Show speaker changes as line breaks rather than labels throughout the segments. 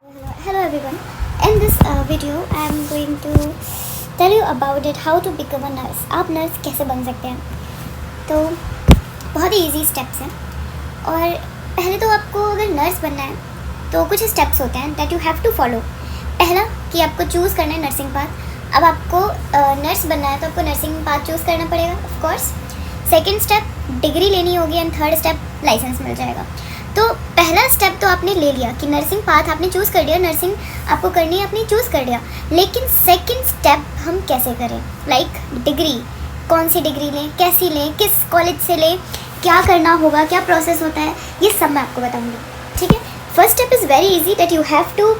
Hello everyone. In this video, I am going to tell you about it how to become a nurse. आप nurse कैसे बन सकते हैं? तो बहुत ही इजी स्टेप्स हैं और पहले तो आपको अगर नर्स बनना है तो कुछ स्टेप्स होते हैं that you have to follow. पहला कि आपको चूज़ करना है नर्सिंग पाथ. अब आपको नर्स बनना है तो आपको नर्सिंग पाथ चूज़ करना पड़ेगा of course. Second step degree लेनी होगी एंड थर्ड स्टेप लाइसेंस मिल जाएगा. तो पहला स्टेप तो आपने ले लिया कि नर्सिंग पाथ आपने चूज़ कर दिया, नर्सिंग आपको करनी है, आपने चूज़ कर दिया. लेकिन सेकंड स्टेप हम कैसे करें? लाइक डिग्री, कौन सी डिग्री लें, कैसी लें, किस कॉलेज से लें, क्या करना होगा, क्या प्रोसेस होता है, ये सब मैं आपको बताऊंगी. ठीक है. First step is very easy that you have to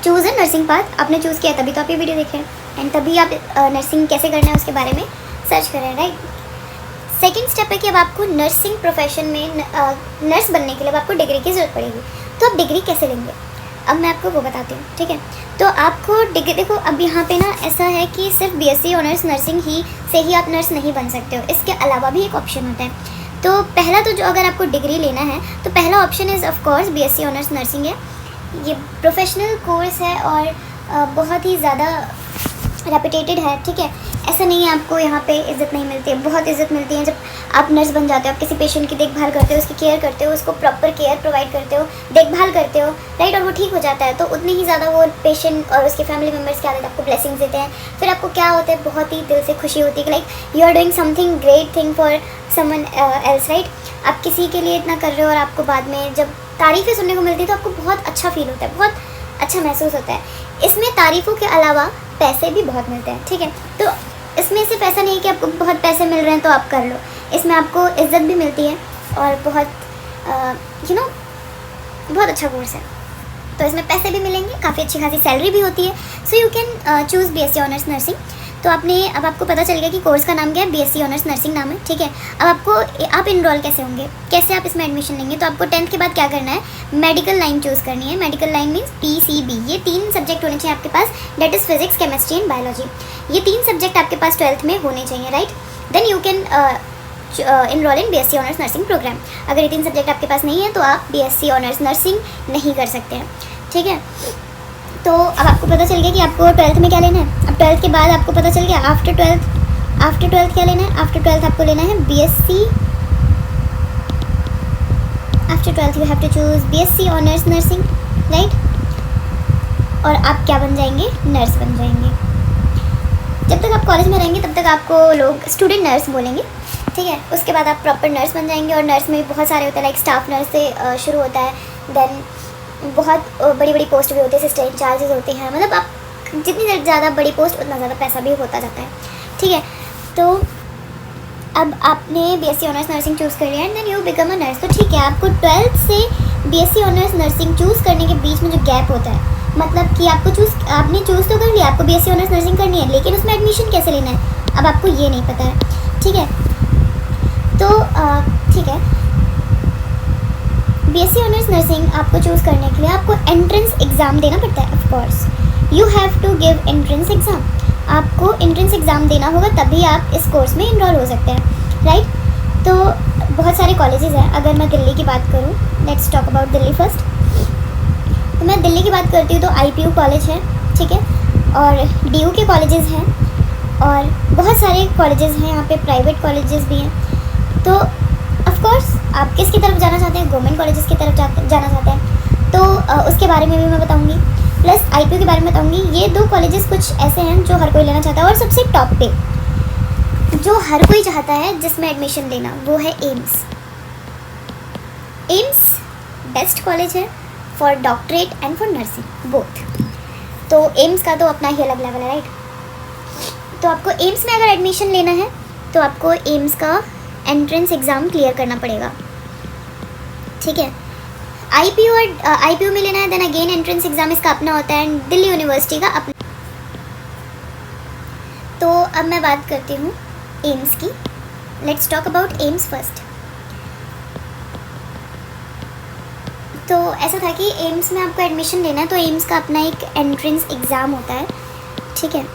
choose a nursing path. आपने चूज़ किया तभी तो आप ये वीडियो देख रहे हैं एंड तभी आप नर्सिंग कैसे करना है उसके बारे में सर्च कर रहे हैं, राइट. सेकेंड स्टेप है कि अब आपको नर्सिंग प्रोफेशन में नर्स बनने के लिए अब आपको डिग्री की ज़रूरत पड़ेगी. तो आप डिग्री कैसे लेंगे अब मैं आपको वो बताती हूँ. ठीक है. तो आपको डिग्री, देखो अब यहाँ पे ना ऐसा है कि सिर्फ बीएससी ऑनर्स नर्सिंग ही से ही आप नर्स नहीं बन सकते हो, इसके अलावा भी एक ऑप्शन होता है. तो पहला तो जो अगर आपको डिग्री लेना है तो पहला option is of course BSc honours nursing है. ये प्रोफेशनल कोर्स है और बहुत ही ज़्यादा रेपुटेटेड है. ठीक है. ऐसा नहीं है आपको यहाँ पे इज़्ज़त नहीं मिलती है, बहुत इज़्ज़त मिलती है. जब आप नर्स बन जाते हो, आप किसी पेशेंट की देखभाल करते हो, उसकी केयर करते हो, उसको प्रॉपर केयर प्रोवाइड करते हो, देखभाल करते हो, राइट, और वो ठीक हो जाता है तो उतनी ही ज़्यादा वो पेशेंट और उसके फैमिली मेम्बर्स क्या देते हैं, आपको ब्लेसिंग्स देते हैं. फिर आपको क्या होता है, बहुत ही दिल से खुशी होती है कि like you are doing something great thing for someone else, right. आप किसी के लिए इतना कर रहे हो और आपको बाद में जब तारीफ़ें सुनने को मिलती है तो आपको बहुत अच्छा फील होता है, बहुत अच्छा महसूस होता है. इसमें तारीफ़ों के अलावा पैसे भी बहुत मिलते हैं. ठीक है. तो इसमें सिर्फ ऐसा नहीं है कि आपको बहुत पैसे मिल रहे हैं तो आप कर लो, इसमें आपको इज़्ज़त भी मिलती है और बहुत बहुत अच्छा कोर्स है. तो इसमें पैसे भी मिलेंगे, काफ़ी अच्छी खासी सैलरी भी होती है. So you can choose BSc honours nursing. तो अब आपको पता चल गया कि कोर्स का नाम क्या है, बीएससी ऑनर्स नर्सिंग नाम है. ठीक है. अब आप इनरोल कैसे होंगे, कैसे आप इसमें एडमिशन लेंगे? तो आपको 10th के बाद क्या करना है, मेडिकल लाइन चूज़ करनी है. Medical line means PCB. ये 3 सब्जेक्ट होने चाहिए आपके पास, that is physics, chemistry and biology. ये 3 सब्जेक्ट आपके पास 12th में होने चाहिए, right. Then you can enrol in BSc honours nursing programme. अगर ये 3 सब्जेक्ट आपके पास नहीं है तो आप बीएससी ऑनर्स नर्सिंग नहीं कर सकते हैं. ठीक है. तो अब आपको पता चल गया कि आपको 12th में क्या लेना है. अब 12th के बाद आपको पता चल गया आफ्टर 12th क्या लेना है. आफ्टर 12th आपको लेना है BSc. After 12th you have to choose BSc honours nursing, right. और आप क्या बन जाएंगे, नर्स बन जाएंगे. जब तक आप कॉलेज में रहेंगे तब तक आपको लोग स्टूडेंट नर्स बोलेंगे. ठीक है. उसके बाद आप प्रॉपर नर्स बन जाएंगे और नर्स में भी बहुत सारे होते हैं, लाइक स्टाफ नर्स से शुरू होता है. देन बहुत बड़ी बड़ी पोस्ट भी होती है, असिस्टेंट चार्जेस होते हैं. मतलब आप जितनी ज़्यादा बड़ी पोस्ट उतना ज़्यादा पैसा भी होता जाता है. ठीक है. तो अब आपने बीएससी ऑनर्स नर्सिंग चूज़ कर लिया and then you become a nurse. तो ठीक है, आपको 12th से बीएससी ऑनर्स नर्सिंग चूज़ करने के बीच में जो गैप होता है, मतलब कि आपने चूज़ तो कर लिया, आपको बीएससी ऑनर्स नर्सिंग करनी है, लेकिन उसमें एडमिशन कैसे लेना है अब आपको ये नहीं पता है. ठीक है. तो ठीक है, बीएससी ऑनर्स नर्सिंग आपको चूज़ करने के लिए आपको एंट्रेंस एग्ज़ाम देना पड़ता है. Of course you have to give entrance exam. आपको एंट्रेंस एग्ज़ाम देना होगा तभी आप इस कोर्स में इनरोल हो सकते हैं, राइट. तो बहुत सारे कॉलेजेस हैं. अगर मैं दिल्ली की बात करूँ, let's talk about Delhi first. तो मैं दिल्ली की बात करती हूँ तो आईपीयू कॉलेज है. ठीक है. और डीयू के कॉलेजेस हैं और बहुत सारे कॉलेजेस हैं यहाँ पे, प्राइवेट कॉलेजेस भी हैं. तो ऑफ कोर्स आप किसकी तरफ जाना चाहते हैं, गवर्नमेंट कॉलेजेस की तरफ जाना चाहते हैं तो उसके बारे में भी मैं बताऊंगी, प्लस आईपीयू के बारे में बताऊंगी. ये 2 कॉलेजेस कुछ ऐसे हैं जो हर कोई लेना चाहता है और सबसे टॉप पे जो हर कोई चाहता है जिसमें एडमिशन लेना, वो है एम्स. एम्स बेस्ट कॉलेज है for doctorate and for nursing both. तो एम्स का तो अपना ही अलग लेवल है, राइट. तो आपको एम्स में अगर एडमिशन लेना है तो आपको एम्स का एंट्रेंस एग्ज़ाम क्लियर करना पड़ेगा. ठीक है. आईपीयू में लेना है देन अगेन एंट्रेंस एग्ज़ाम इसका अपना होता है एंड दिल्ली यूनिवर्सिटी का अपना. तो अब मैं बात करती हूँ एम्स की. Let's talk about AIIMS first. तो ऐसा था कि एम्स में आपको एडमिशन लेना है तो एम्स का अपना एक एंट्रेंस एग्ज़ाम होता है. ठीक है.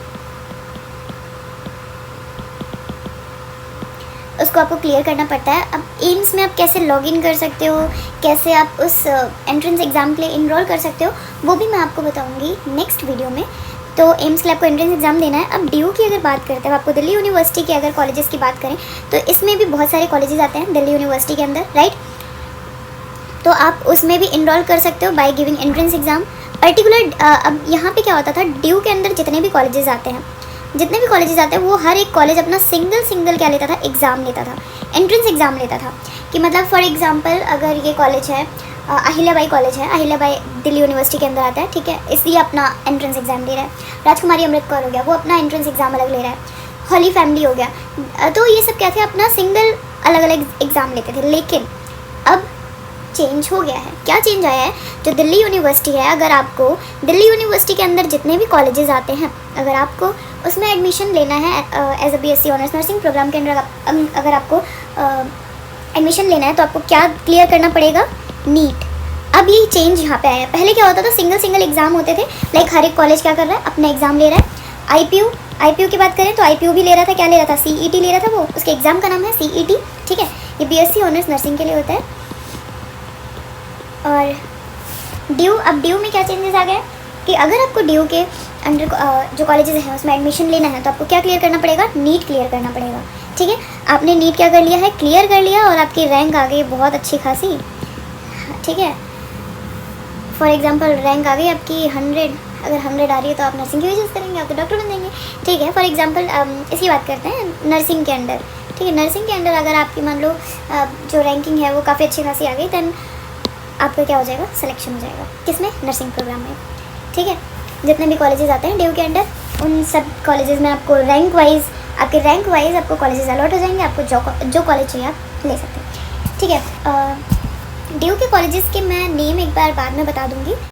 जिसको आपको क्लियर करना पड़ता है। अब एम्स में आप कैसे लॉगिन कर सकते हो, कैसे आप उस एंट्रेंस एग्ज़ाम के लिए इनरोल कर सकते हो, वो भी मैं आपको बताऊंगी नेक्स्ट वीडियो में। तो एम्स के लिए आपको एंट्रेंस एग्ज़ाम देना है। अब डी की अगर बात करते हैं, आपको दिल्ली यूनिवर्सिटी के अगर कॉलेजेस की बात करें तो इसमें भी बहुत सारे कॉलेजेस आते हैं दिल्ली यूनिवर्सिटी के अंदर, राइट। तो आप उसमें भी इनरोल कर सकते हो by giving entrance exam. Particular अब यहाँ पे क्या होता था, डी के अंदर जितने भी कॉलेजेस आते हैं वो हर एक कॉलेज अपना सिंगल क्या लेता था, एग्ज़ाम लेता था, एंट्रेंस एग्ज़ाम लेता था। कि मतलब फॉर एग्जांपल अगर ये कॉलेज है अहिल्याबाई कॉलेज है, अहिल्याबाई दिल्ली यूनिवर्सिटी के अंदर आता है, ठीक है, इसलिए अपना एंट्रेंस एग्ज़ाम ले रहा है। राजकुमारी अमृत कौर हो गया, वो अपना एंट्रेंस एग्ज़ाम अलग ले रहा है। हॉली फैमिली हो गया। तो ये सब क्या थे, अपना सिंगल अलग अलग एग्ज़ाम लेते थे। लेकिन अब चेंज हो गया है। क्या चेंज आया है, जो दिल्ली यूनिवर्सिटी है, अगर आपको दिल्ली यूनिवर्सिटी के अंदर जितने भी कॉलेजेस आते हैं, अगर आपको उसमें एडमिशन लेना है as a BSc honours nursing programme के अंदर अगर आपको एडमिशन लेना है तो आपको क्या क्लियर करना पड़ेगा, नीट। अब ये चेंज यहाँ पे आया है। पहले क्या होता था, सिंगल एग्ज़ाम होते थे, लाइक हर एक कॉलेज क्या कर रहा है, अपना एग्ज़ाम ले रहा है। IPU की बात करें तो IPU भी ले रहा था, क्या ले रहा था, CET ले रहा था, वो उसके एग्ज़ाम का नाम है CET, ठीक है। ये BSc ऑनर्स नर्सिंग के लिए होता है। और अब ड्यू में क्या चेंजेस आ गए कि अगर आपको ड्यू के अंडर जो कॉलेजेस हैं उसमें एडमिशन लेना है तो आपको क्या क्लियर करना पड़ेगा, नीट क्लियर करना पड़ेगा, ठीक है। आपने नीट क्या कर लिया है, क्लियर कर लिया, और आपकी रैंक आ गई बहुत अच्छी खासी, ठीक है। फॉर एग्जांपल रैंक आ गई आपकी 100, अगर 100 आ रही है तो आप नर्सिंग की वजह से करेंगे, आप तो डॉक्टर बन जाएंगे, ठीक है। फॉर एग्जांपल इसकी बात करते हैं नर्सिंग के अंडर, ठीक है। नर्सिंग के अंडर अगर आपकी मान लो जो रैंकिंग है वो काफ़ी अच्छी खासी आ गई, दैन आपका क्या हो जाएगा, सिलेक्शन हो जाएगा, किसमें, नर्सिंग प्रोग्राम में, ठीक है। जितने भी कॉलेजेस आते हैं ड्यू के अंडर, उन सब कॉलेजेस में आपको रैंक वाइज आपको कॉलेजेस अलॉट हो जाएंगे, आपको जो कॉलेज चाहिए आप ले सकते हैं, ठीक है। ड्यू के कॉलेजेस के मैं नेम एक बार बाद में बता दूंगी।